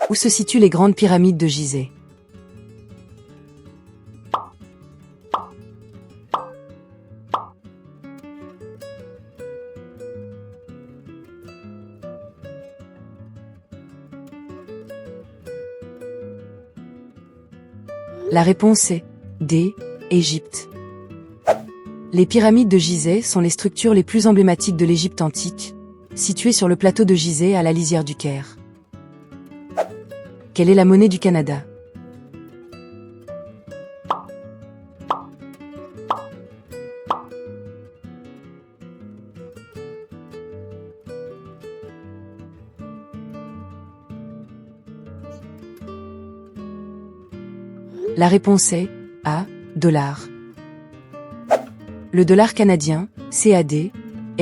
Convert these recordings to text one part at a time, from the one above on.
Où se situent les grandes pyramides de Gizeh? La réponse est D. Égypte. Les pyramides de Gizeh sont les structures les plus emblématiques de l'Égypte antique, situées sur le plateau de Gizeh à la lisière du Caire. Quelle est la monnaie du Canada? La réponse est A. Dollar. Le dollar canadien, CAD, est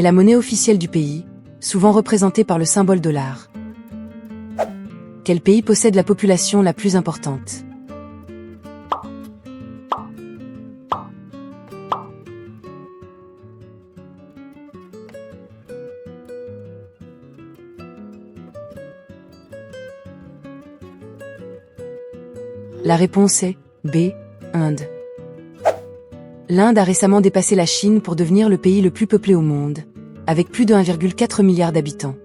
la monnaie officielle du pays, souvent représentée par le symbole dollar. Quel pays possède la population la plus importante? La réponse est B. Inde. L'Inde a récemment dépassé la Chine pour devenir le pays le plus peuplé au monde, avec plus de 1,4 milliard d'habitants.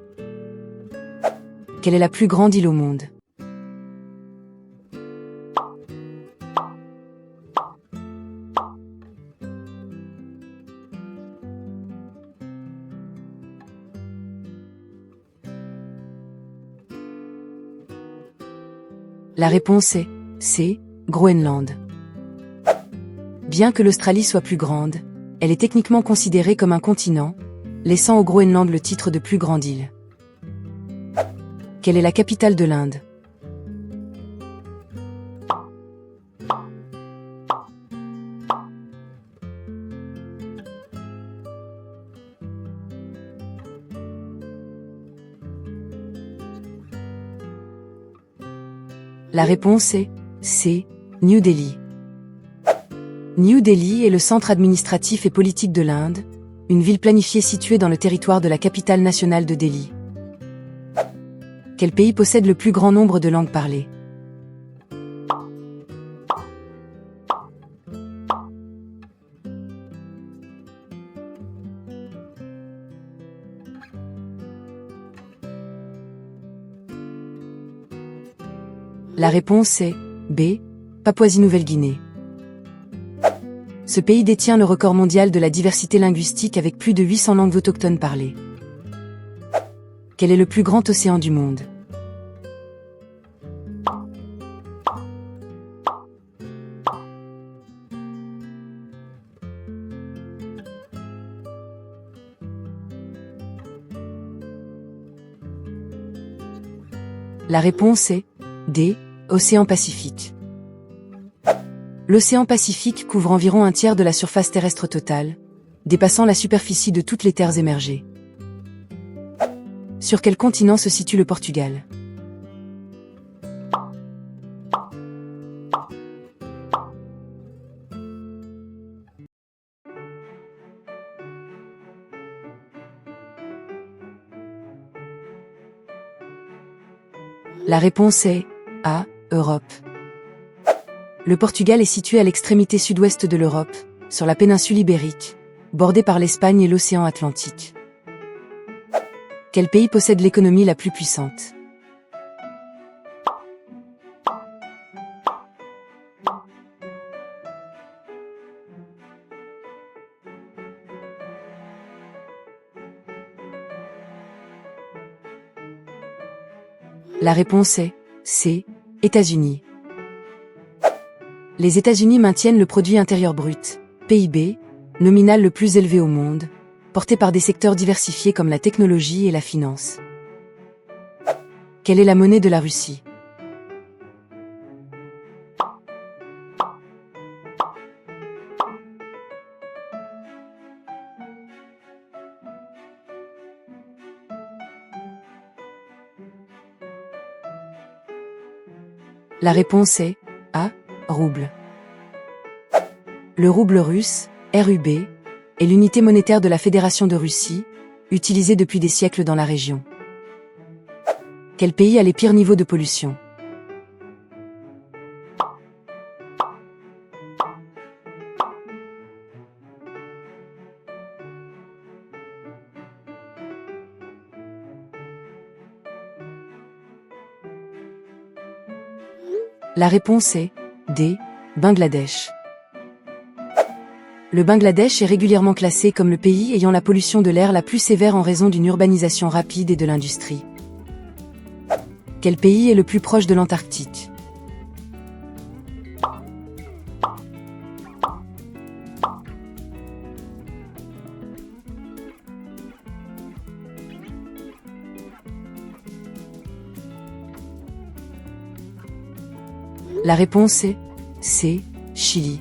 Quelle est la plus grande île au monde? La réponse est C. Groenland. Bien que l'Australie soit plus grande, elle est techniquement considérée comme un continent, laissant au Groenland le titre de plus grande île. Quelle est la capitale de l'Inde? La réponse est C. New Delhi. New Delhi est le centre administratif et politique de l'Inde, une ville planifiée située dans le territoire de la capitale nationale de Delhi. Quel pays possède le plus grand nombre de langues parlées? La réponse est B. Papouasie-Nouvelle-Guinée. Ce pays détient le record mondial de la diversité linguistique avec plus de 800 langues autochtones parlées. Quel est le plus grand océan du monde? La réponse est D. Océan Pacifique. L'océan Pacifique couvre environ un tiers de la surface terrestre totale, dépassant la superficie de toutes les terres émergées. Sur quel continent se situe le Portugal? La réponse est A. Europe. Le Portugal est situé à l'extrémité sud-ouest de l'Europe, sur la péninsule ibérique, bordée par l'Espagne et l'océan Atlantique. Quel pays possède l'économie la plus puissante? La réponse est C. États-Unis. Les États-Unis maintiennent le produit intérieur brut, PIB, nominal le plus élevé au monde, porté par des secteurs diversifiés comme la technologie et la finance. Quelle est la monnaie de la Russie? La réponse est A. Rouble. Le rouble russe, RUB, est l'unité monétaire de la Fédération de Russie, utilisée depuis des siècles dans la région. Quel pays a les pires niveaux de pollution? La réponse est D. Bangladesh. Le Bangladesh est régulièrement classé comme le pays ayant la pollution de l'air la plus sévère en raison d'une urbanisation rapide et de l'industrie. Quel pays est le plus proche de l'Antarctique? La réponse est C. Chili.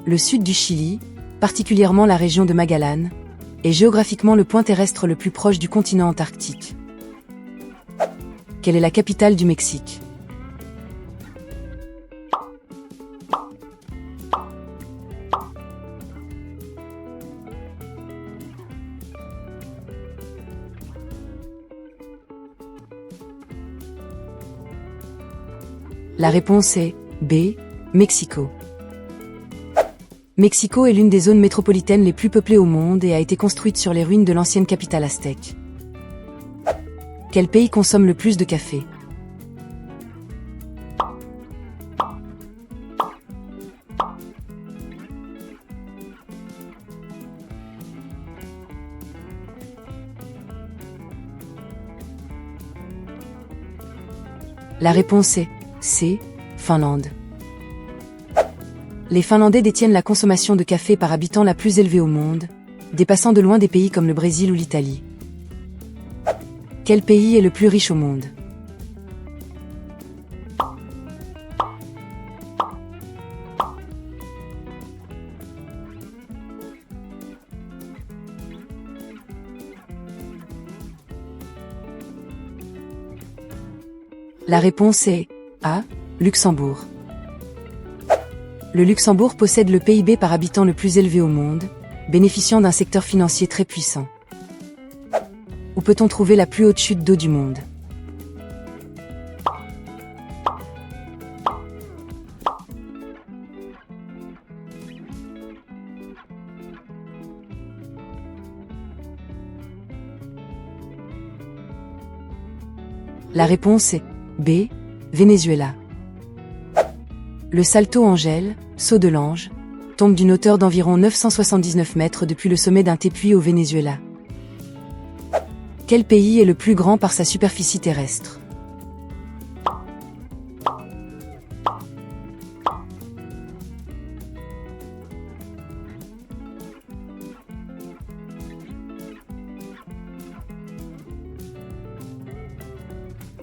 Le sud du Chili, particulièrement la région de Magallanes, est géographiquement le point terrestre le plus proche du continent antarctique. Quelle est la capitale du Mexique? La réponse est B. Mexico. Mexico est l'une des zones métropolitaines les plus peuplées au monde et a été construite sur les ruines de l'ancienne capitale aztèque. Quel pays consomme le plus de café? La réponse est C. Finlande. Les Finlandais détiennent la consommation de café par habitant la plus élevée au monde, dépassant de loin des pays comme le Brésil ou l'Italie. Quel pays est le plus riche au monde? La réponse est A. Luxembourg. Le Luxembourg possède le PIB par habitant le plus élevé au monde, bénéficiant d'un secteur financier très puissant. Où peut-on trouver la plus haute chute d'eau du monde? La réponse est B. Venezuela. Le Salto Ángel, saut de l'ange, tombe d'une hauteur d'environ 979 mètres depuis le sommet d'un tépuis au Venezuela. Quel pays est le plus grand par sa superficie terrestre?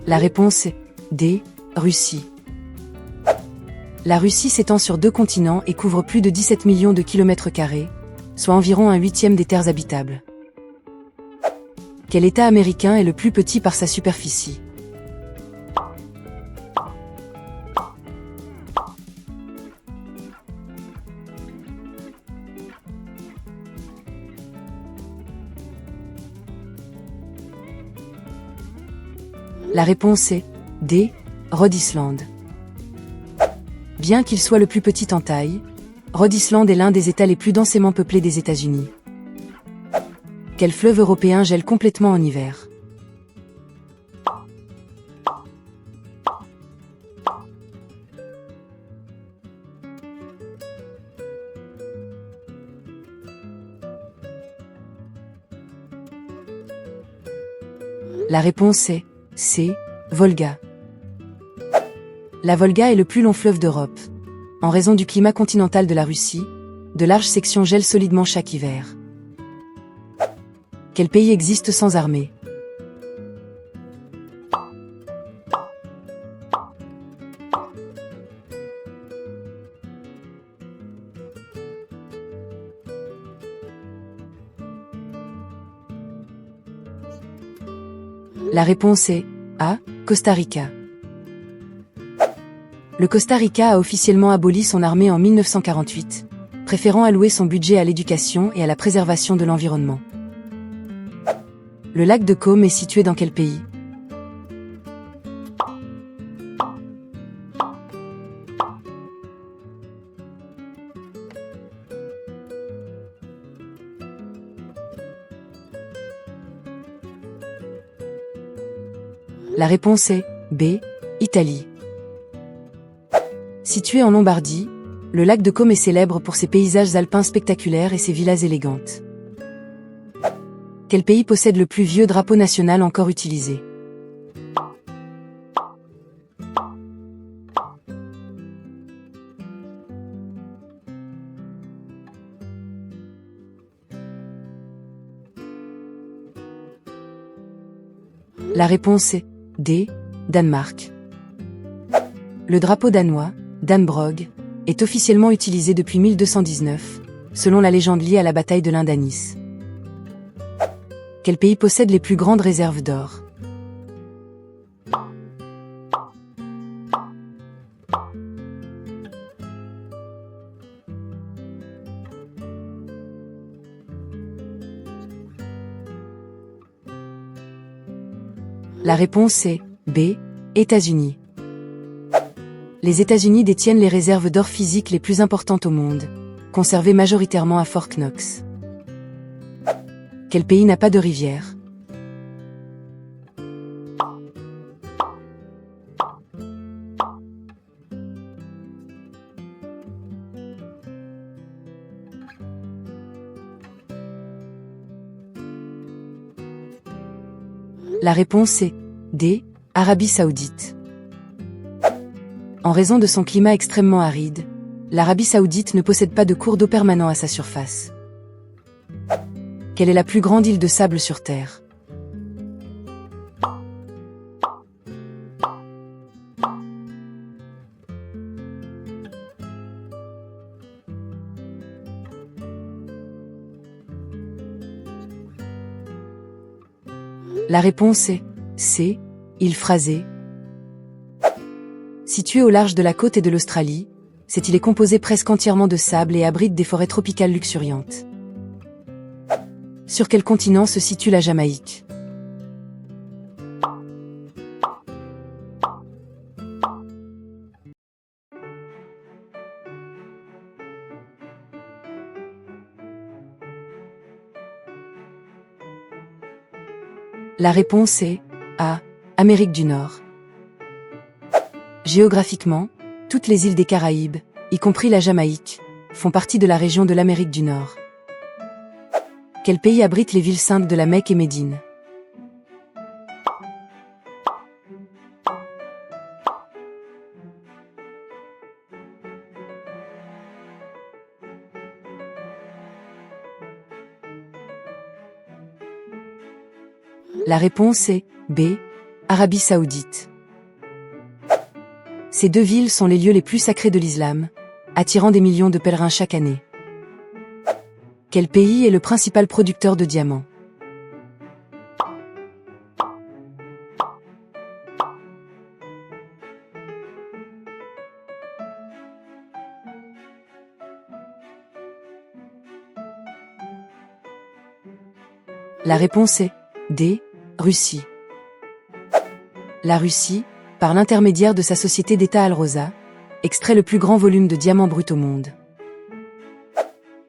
La réponse est D. Russie. La Russie s'étend sur 2 continents et couvre plus de 17 millions de kilomètres carrés, soit environ un huitième des terres habitables. Quel État américain est le plus petit par sa superficie? La réponse est D. Rhode Island. Bien qu'il soit le plus petit en taille, Rhode Island est l'un des États les plus densément peuplés des États-Unis. Quel fleuve européen gèle complètement en hiver? La réponse est C. Volga. La Volga est le plus long fleuve d'Europe. En raison du climat continental de la Russie, de larges sections gèlent solidement chaque hiver. Quel pays existe sans armée? La réponse est A. Costa Rica. Le Costa Rica a officiellement aboli son armée en 1948, préférant allouer son budget à l'éducation et à la préservation de l'environnement. Le lac de Côme est situé dans quel pays? La réponse est B. Italie. Situé en Lombardie, le lac de Côme est célèbre pour ses paysages alpins spectaculaires et ses villas élégantes. Quel pays possède le plus vieux drapeau national encore utilisé? La réponse est D. Danemark. Le drapeau danois, Dannebrog, est officiellement utilisé depuis 1219, selon la légende liée à la bataille de l'Inde à Nice. Quel pays possède les plus grandes réserves d'or? La réponse est B. États-Unis. Les États-Unis détiennent les réserves d'or physiques les plus importantes au monde, conservées majoritairement à Fort Knox. Quel pays n'a pas de rivière? La réponse est D. Arabie Saoudite. En raison de son climat extrêmement aride, l'Arabie Saoudite ne possède pas de cours d'eau permanent à sa surface. Quelle est la plus grande île de sable sur Terre? La réponse est C. Île Phrasé. Située au large de la côte et de l'Australie, cette île est composée presque entièrement de sable et abrite des forêts tropicales luxuriantes. Sur quel continent se situe la Jamaïque? La réponse est A. Amérique du Nord. Géographiquement, toutes les îles des Caraïbes, y compris la Jamaïque, font partie de la région de l'Amérique du Nord. Quel pays abrite les villes saintes de la Mecque et Médine? La réponse est B. Arabie Saoudite. Ces deux villes sont les lieux les plus sacrés de l'islam, attirant des millions de pèlerins chaque année. Quel pays est le principal producteur de diamants? La réponse est D. Russie. La Russie, par l'intermédiaire de sa société d'État Alrosa, extrait le plus grand volume de diamants bruts au monde.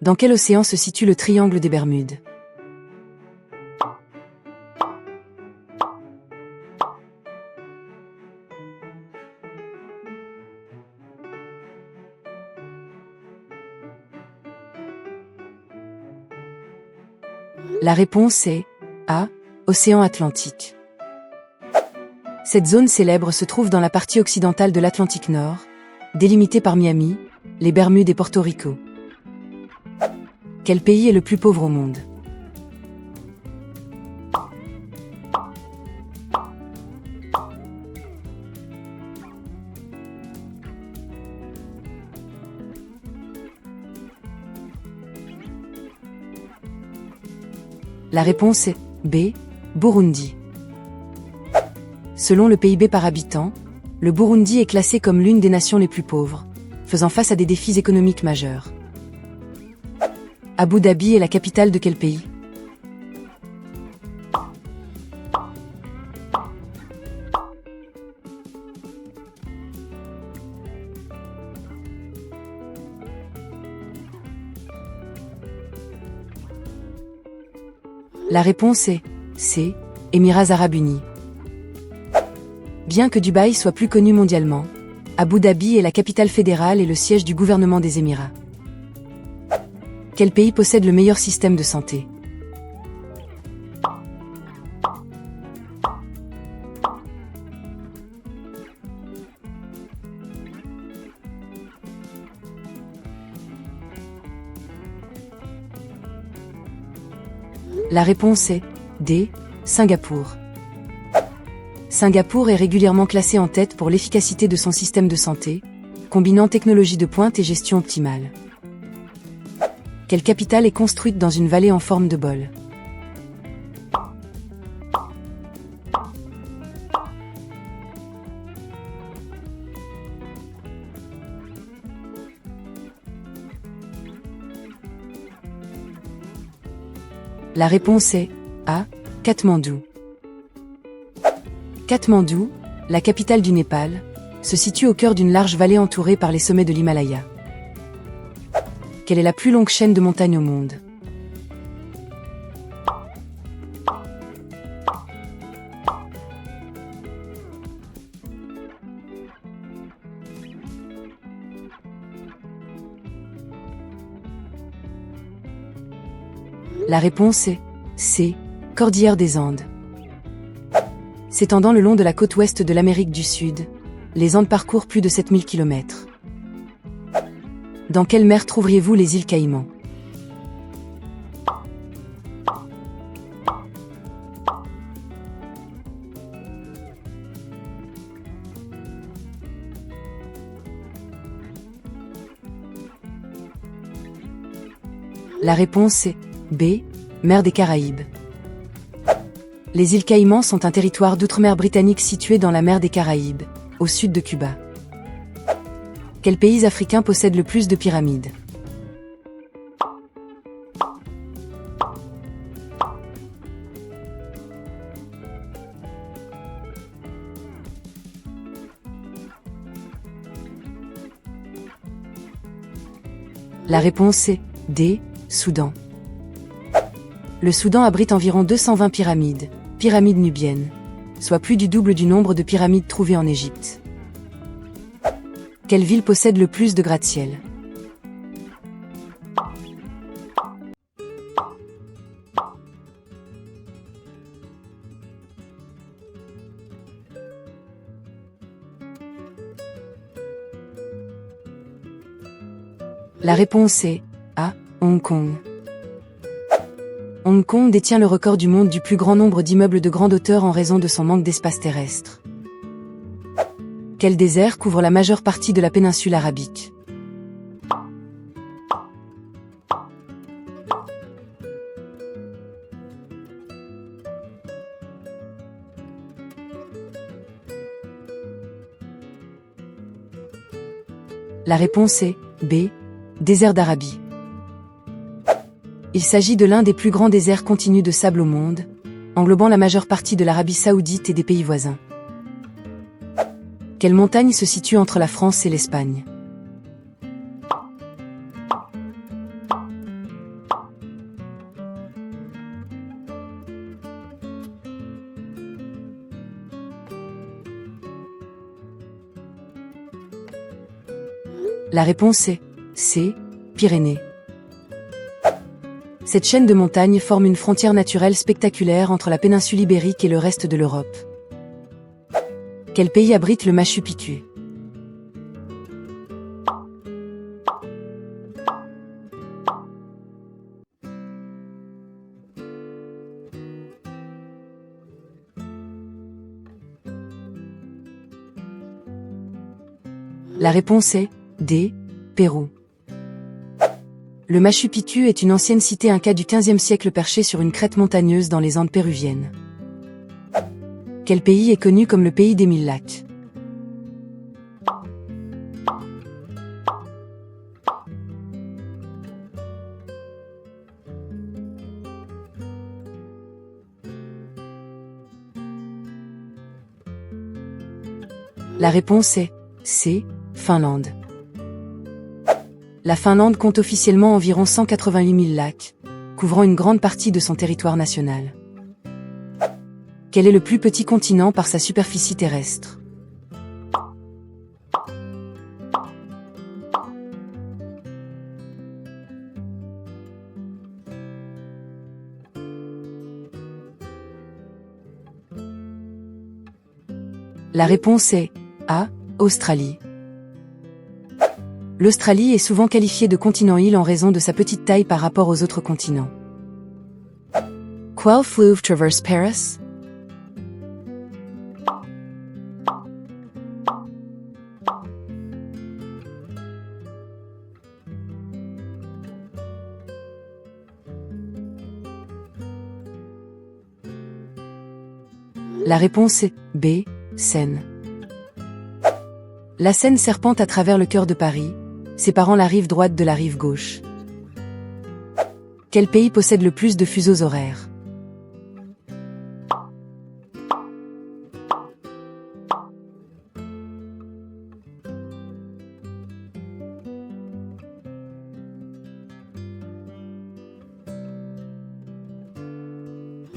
Dans quel océan se situe le triangle des Bermudes? La réponse est A. Océan Atlantique. Cette zone célèbre se trouve dans la partie occidentale de l'Atlantique Nord, délimitée par Miami, les Bermudes et Porto Rico. Quel pays est le plus pauvre au monde? La réponse est B. Burundi. Selon le PIB par habitant, le Burundi est classé comme l'une des nations les plus pauvres, faisant face à des défis économiques majeurs. Abu Dhabi est la capitale de quel pays? La réponse est C. Émirats Arabes Unis. Bien que Dubaï soit plus connu mondialement, Abu Dhabi est la capitale fédérale et le siège du gouvernement des Émirats. Quel pays possède le meilleur système de santé? La réponse est D. Singapour. Singapour est régulièrement classé en tête pour l'efficacité de son système de santé, combinant technologie de pointe et gestion optimale. Quelle capitale est construite dans une vallée en forme de bol? La réponse est A. Katmandou. Katmandou, la capitale du Népal, se situe au cœur d'une large vallée entourée par les sommets de l'Himalaya. Quelle est la plus longue chaîne de montagnes au monde? La réponse est C. Cordillère des Andes. S'étendant le long de la côte ouest de l'Amérique du Sud, les Andes parcourent plus de 7000 km. Dans quelle mer trouveriez-vous les îles Caïmans? La réponse est B. Mer des Caraïbes. Les îles Caïmans sont un territoire d'outre-mer britannique situé dans la mer des Caraïbes, au sud de Cuba. Quel pays africain possède le plus de pyramides? La réponse est D. Soudan. Le Soudan abrite environ 220 pyramides nubiennes, soit plus du double du nombre de pyramides trouvées en Égypte. Quelle ville possède le plus de gratte-ciel? La réponse est A. Hong Kong. Hong Kong détient le record du monde du plus grand nombre d'immeubles de grande hauteur en raison de son manque d'espace terrestre. Quel désert couvre la majeure partie de la péninsule arabique? La réponse est B. Désert d'Arabie. Il s'agit de l'un des plus grands déserts continus de sable au monde, englobant la majeure partie de l'Arabie saoudite et des pays voisins. Quelle montagne se situe entre la France et l'Espagne? La réponse est C. Pyrénées. Cette chaîne de montagnes forme une frontière naturelle spectaculaire entre la péninsule ibérique et le reste de l'Europe. Quel pays abrite le Machu Picchu? La réponse est D. Pérou. Le Machu Picchu est une ancienne cité inca du XVe siècle perchée sur une crête montagneuse dans les Andes péruviennes. Quel pays est connu comme le pays des 1000 lacs? La réponse est C. Finlande. La Finlande compte officiellement environ 188 000 lacs, couvrant une grande partie de son territoire national. Quel est le plus petit continent par sa superficie terrestre? La réponse est A. Australie. L'Australie est souvent qualifiée de continent-île en raison de sa petite taille par rapport aux autres continents. Quel fleuve traverse Paris? La réponse est B. Seine. La Seine serpente à travers le cœur de Paris, séparant la rive droite de la rive gauche. Quel pays possède le plus de fuseaux horaires?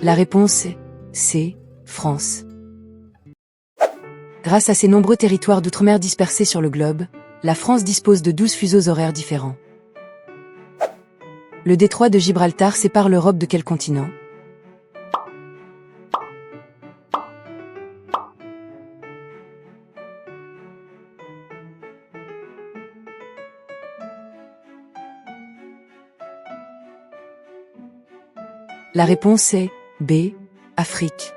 La réponse est C. France. Grâce à ses nombreux territoires d'outre-mer dispersés sur le globe, la France dispose de 12 fuseaux horaires différents. Le détroit de Gibraltar sépare l'Europe de quel continent? La réponse est B. Afrique.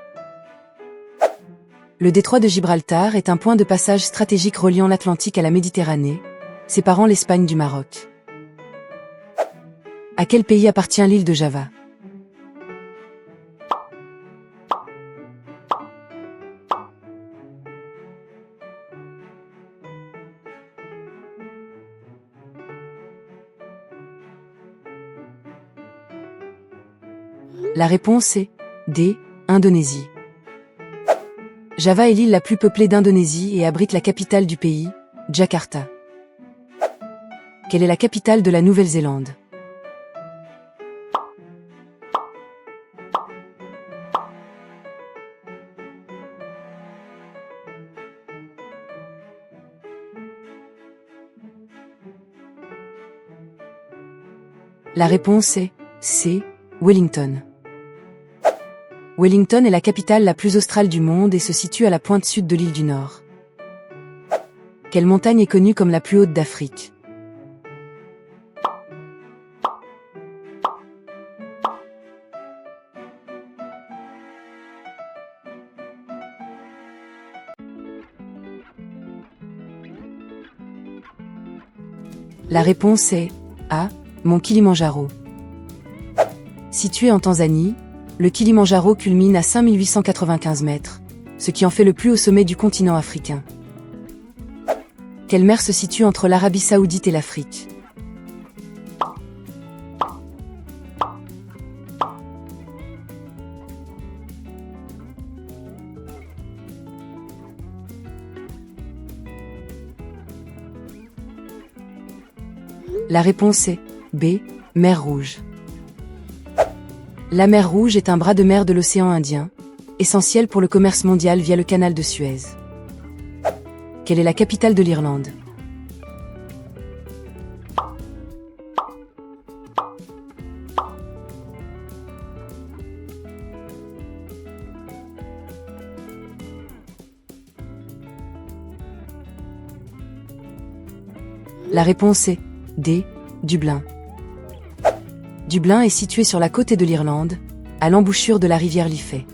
Le détroit de Gibraltar est un point de passage stratégique reliant l'Atlantique à la Méditerranée, séparant l'Espagne du Maroc. À quel pays appartient l'île de Java? La réponse est D. Indonésie. Java est l'île la plus peuplée d'Indonésie et abrite la capitale du pays, Jakarta. Quelle est la capitale de la Nouvelle-Zélande? La réponse est C. Wellington. Wellington est la capitale la plus australe du monde et se situe à la pointe sud de l'île du Nord. Quelle montagne est connue comme la plus haute d'Afrique? La réponse est A. Mont Kilimandjaro. Situé en Tanzanie, le Kilimandjaro culmine à 5895 mètres, ce qui en fait le plus haut sommet du continent africain. Quelle mer se situe entre l'Arabie Saoudite et l'Afrique? La réponse est B. Mer Rouge. La mer Rouge est un bras de mer de l'océan Indien, essentiel pour le commerce mondial via le canal de Suez. Quelle est la capitale de l'Irlande? La réponse est D. Dublin. Dublin est situé sur la côte est de l'Irlande, à l'embouchure de la rivière Liffey.